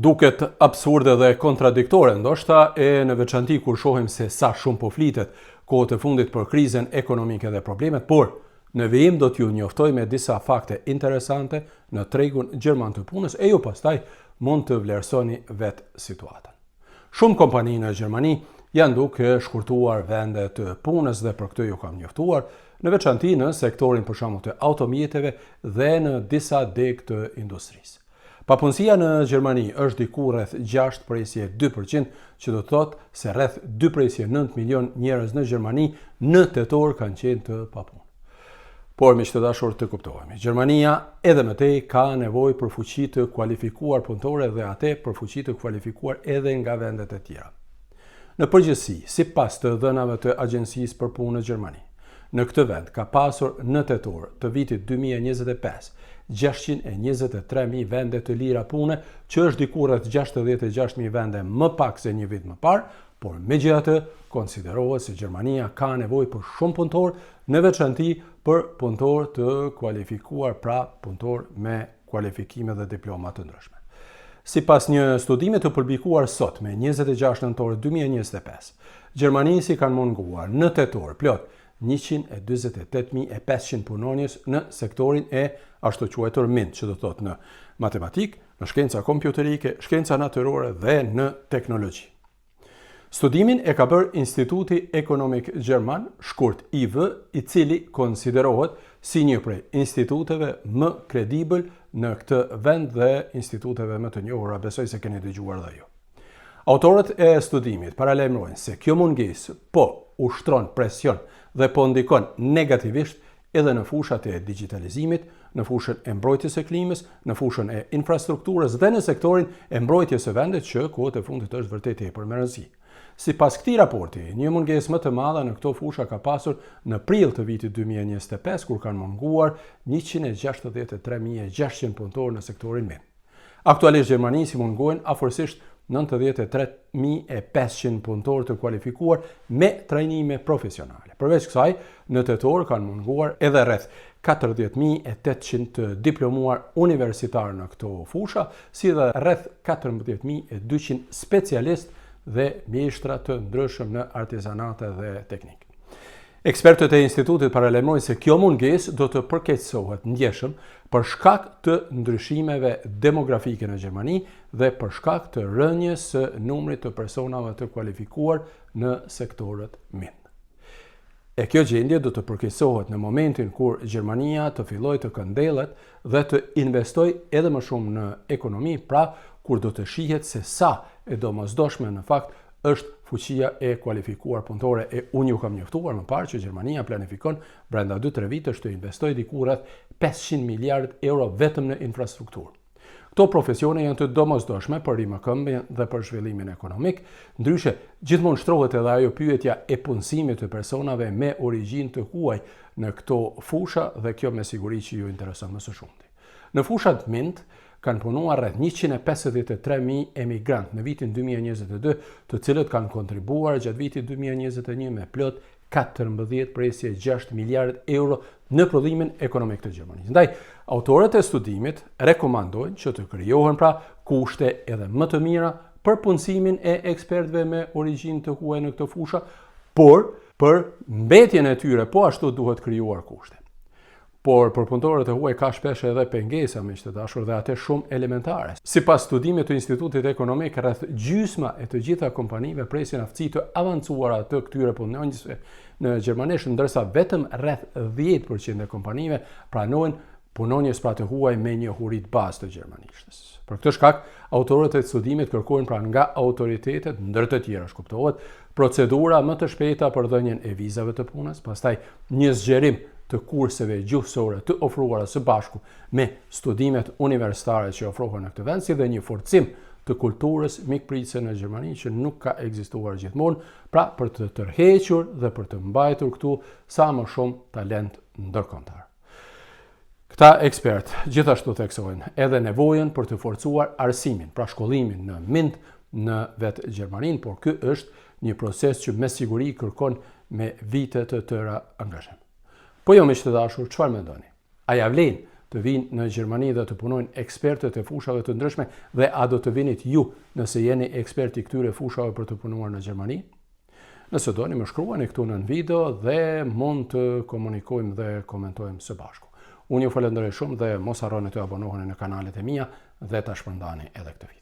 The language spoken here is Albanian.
Duket absurde dhe kontradiktore ndoshta në veçanti kur shohim se sa shumë po flitet kohët e fundit për krizën ekonomike dhe problemet, por në vijim do t'ju njoftoj me disa fakte interesante në tregun gjerman të punës e ju pastaj mund të vlerësoni vetë situatën. Shumë kompani në Gjermani janë duke shkurtuar vende të punës dhe për këtë ju kam njoftuar, në veçanti në sektorin për shembull të automjeteve dhe në disa deg të industrisë. Papunësia në Gjermani është diku rreth 6.2%, që do të thotë se rreth 2.9 milion njerëz në Gjermani në tetor kanë qenë të papunë. Por me që të dashur të kuptohemi, Gjermania edhe më tej ka nevojë për fuqi të kualifikuar punëtore dhe atë për fuqi të kualifikuar edhe nga vendet e tjera. Në përgjithësi, sipas të dhënave të Agjencisë për Punë në Gjermani, në këtë vend ka pasur në tetor të vitit 2025 623.000 vende të lira pune, që është diku rreth 66.000 vende më pak se një vit më parë, por megjithatë konsiderohet se Gjermania ka nevojë për shumë punëtor, në veçanti për punëtor të kualifikuar, pra punëtor me kualifikime dhe diploma të ndryshme. Sipas një studimi të publikuar sot me 26 nëntor 2025, gjermanisë kanë munguar në tetor plot 128.500 punonjës në sektorin e ashtu quajtur MINT, që do të thotë në matematikë, në shkenca kompjuterike, shkenca natyrore dhe në teknologji. Studimin e ka bërë Instituti Ekonomik Gjerman, shkurt IV, i cili konsiderohet si një prej instituteve më kredibël në këtë vend dhe instituteve më të njohura, besoj se keni dëgjuar dhe ju. Autorët e studimit paralajmërojnë se kjo mungesë po ushtron presion dhe po ndikon negativisht edhe në fushat e digitalizimit, në fushën e mbrojtjes së klimës, në fushën e infrastrukturës dhe në sektorin e mbrojtjes së vendit, që kohët e fundit është vërtet tepër me rëndësi. Sipas këtij raporti, një mungesë më të madhe në këto fusha ka pasur në prill të vitit 2025, kur kanë munguar 163.600 punëtorë në sektorin MIN. Aktualisht Gjermanisë mungojnë afërsisht 93.500 punëtorë të kualifikuar me trajnime profesionale. Përveç kësaj, në tetor kanë munguar edhe rreth 40.800 të diplomuar universitarë në këto fusha, si dhe rreth 14.200 specialistë dhe mjeshtra të ndryshëm në artizanate dhe teknikë. Ekspertët e institutit paralajmërojnë se kjo mungesë do të përkeqësohet ndjeshëm për shkak të ndryshimeve demografike në Gjermani dhe për shkak të rënjes së numrit të personave të kualifikuar në sektorët MIN. E kjo gjendje do të përkeqësohet në momentin kur Gjermania të fillojë të këndellet dhe të investojë edhe më shumë në ekonomi, pra kur do të shihet se sa e domosdoshme në fakt është fuqia e kualifikuar punëtore e unë ju kam njoftuar më parë që Gjermania planifikon brenda 2-3 vitesh të investojë diku rreth 500 miliard euro vetëm në infrastrukturë. Këto profesione janë të domosdoshme për rimëkëmbjen dhe për zhvillimin ekonomik, ndryshe gjithmonë shtrohet edhe ajo pyetja e punësimit të personave me origjinë të huaj në këto fusha dhe kjo me siguri që ju intereson më së shumti. Në fushat MINT kanë punuar rreth 153.000 emigrant në vitin 2022, të cilët kanë kontribuar gjatë vitit 2021 me plot 14.6 miliard euro në prodhimin ekonomik të Gjermanisë. Ndaj, autorët e studimit rekomandojnë që të krijohen pra kushte edhe më të mira për punësimin e ekspertëve me origjinë të huaj në këto fusha, por për mbetjen e tyre po ashtu duhet krijuar kushte. Por për punëtorët e huaj ka shpesh edhe pengesa, miq të dashur, dhe atë shumë elementare. Sipas studimit të Institutit Ekonomik, rreth gjysma e të gjitha kompanive presin aftësi të avancuara të këtyre punonjësve në gjermanisht, ndërsa vetëm rreth 10% e kompanive pranojnë punonjës pra të huaj me njohuri të bazë të gjermanishtës. Për këtë shkak, autorët e studimit kërkojnë pra nga autoritetet, ndër të tjera kuptohet, procedura më të shpejta për dhënien e vizave të punës, pastaj një zgjerim të kurseve gjuhësore të ofruara së bashku me studimet universitare që ofrohen në këtë vend, si dhe një forcim të kulturës mikpritëse në Gjermani që nuk ka ekzistuar gjithmonë, pra për të tërhequr dhe për të mbajtur këtu sa më shumë talent ndërkombëtar. Këta ekspert gjithashtu theksojnë edhe nevojën për të forcuar arsimin, pra shkollimin në MINT në vetë Gjermaninë, por ky është një proces që me siguri kërkon me vite të tëra angazhim. Po jo, miq të dashur, çfarë mendoni? A ja vlen të vinë në Gjermani dhe të punojnë ekspertët e fushave të ndryshme dhe a do të vinit ju nëse jeni eksperti këtyre fushave për të punuar në Gjermani? Nëse doni më shkruani këtu në video dhe mund të komunikojmë dhe komentojmë së bashku. Unë ju falenderoj shumë dhe mos harroni të abonoheni në kanalet e mia dhe ta shpërndani edhe këtë video.